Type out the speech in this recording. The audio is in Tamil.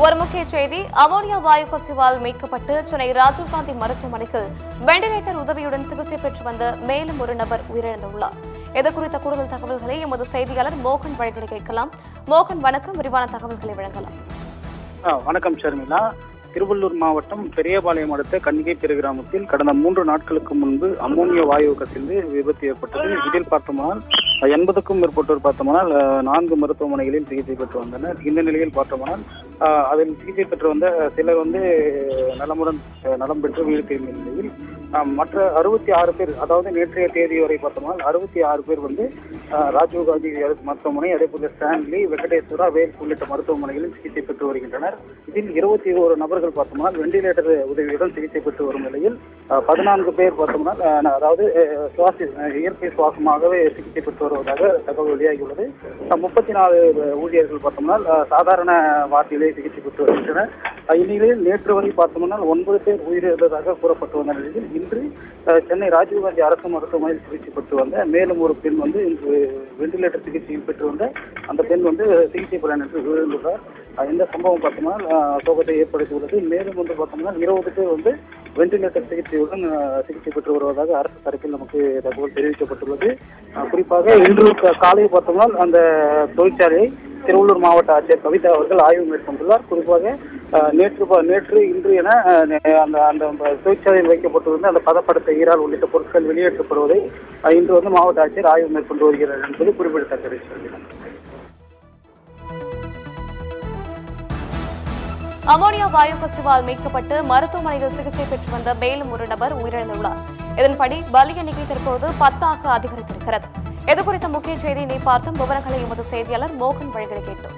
ஒரு முக்கிய செய்தி, அமோனியா வாயு கசிவால் மீட்கப்பட்டு சென்னை ராஜீவ்காந்தி மருத்துவமனையில் வெண்டிலேட்டர் உதவியுடன் சிகிச்சை பெற்று வந்த மேலும் ஒரு நபர் உயிரிழந்துள்ளார். இது குறித்த கூடுதல் தகவல்களை எமது செய்தியாளர் மோகன் வழங்கிட கேட்கலாம். மோகன், வணக்கம். விரிவான தகவல்களை வழங்கலாம். வணக்கம் ஷர்மிளா. திருவள்ளூர் மாவட்டம் பெரியபாளையம் அடுத்த கன்னிகைப்பேறு கிராமத்தில் கடந்த 3 நாட்களுக்கு முன்பு அமோனியா வாயு கசிந்து விபத்து ஏற்பட்டது. இதில் பார்த்தோமானால் 80க்கும் மேற்பட்டோர் பார்த்தோமானால் 4 மருத்துவமனைகளில் சிகிச்சை பெற்று வந்தனர். இந்த நிலையில் பார்த்தோமானால் அதில் சிகிச்சை பெற்று வந்த சிலர் நலமுடன் நலம் பெற்று உயிர் திரும்பிய நிலையில் மற்ற 66 பேர், அதாவது நேற்றைய தேதி வரை பார்த்தோம்னால் 66 பேர் ராஜீவ்காந்தி மருத்துவமனை, அதேபோல ஸ்டான்லி, வெங்கடேஸ்வரா, வேல்ஸ் உள்ளிட்ட மருத்துவமனைகளில் சிகிச்சை பெற்று வருகின்றனர். இதில் 21 நபர்கள் பார்த்தோம்னால் வெண்டிலேட்டர் உதவியுடன் சிகிச்சை பெற்று வரும் நிலையில் 14 பேர் பார்த்தோம்னால் அதாவது இயற்கை சுவாசமாகவே சிகிச்சை பெற்று வருவதாக தகவல் வெளியாகியுள்ளது. 34 ஊழியர்கள் பார்த்தோம்னால் சாதாரண வார்டிலே சிகிச்சை பெற்று வருகின்றனர். இந்நிலையில் நேற்று வரை பார்த்தோம்னால் 9 பேர் உயிரிழந்ததாக கூறப்பட்டு வந்த நிலையில் இன்று சென்னை ராஜீவ்காந்தி அரசு மருத்துவமனையில் சிகிச்சை பெற்று வந்த மேலும் ஒரு பெண் இன்று வெண்டிலேட்டர் சிகிச்சையில் பெற்று வந்த அந்த பெண் சிகிச்சை பலன் என்று உயிரிழந்துள்ளார். இந்த சம்பவம் பார்த்தோம்னா சோகத்தை ஏற்படுத்தியுள்ளது. மேலும் பார்த்தோம்னா 20 பேர் வெண்டிலேட்டர் சிகிச்சையுடன் சிகிச்சை பெற்று வருவதாக அரசு தரப்பில் நமக்கு தகவல் தெரிவிக்கப்பட்டுள்ளது. குறிப்பாக இன்று காலை பார்த்தோம்னா அந்த தொழிற்சாலையை திருவள்ளூர் மாவட்ட ஆட்சியர் கவிதா அவர்கள் ஆய்வு மேற்கொண்டுள்ளார். குறிப்பாக நேற்று இன்று என அந்த தொழிற்சாலையில் வைக்கப்பட்டிருந்த அந்த பதப்படுத்த ஈரால் உள்ளிட்ட பொருட்கள் வெளியேற்றப்படுவதை இன்று மாவட்ட ஆட்சியர் ஆய்வு மேற்கொண்டு வருகிறார் என்பது குறிப்பிடத்தக்கது. அமோனியா வாயு கசிவால் மீட்கப்பட்டு மருத்துவமனையில் சிகிச்சை பெற்று வந்த மேலும் ஒரு நபர் உயிரிழந்துள்ளார். இதன்படி பலி எண்ணிக்கை தற்போது 10ஆக அதிகரித்திருக்கிறது. இது குறித்த முக்கிய செய்தியினை பார்த்தும் விவரங்களை எமது செய்தியாளர் மோகன் வழங்கிட கேட்டோம்.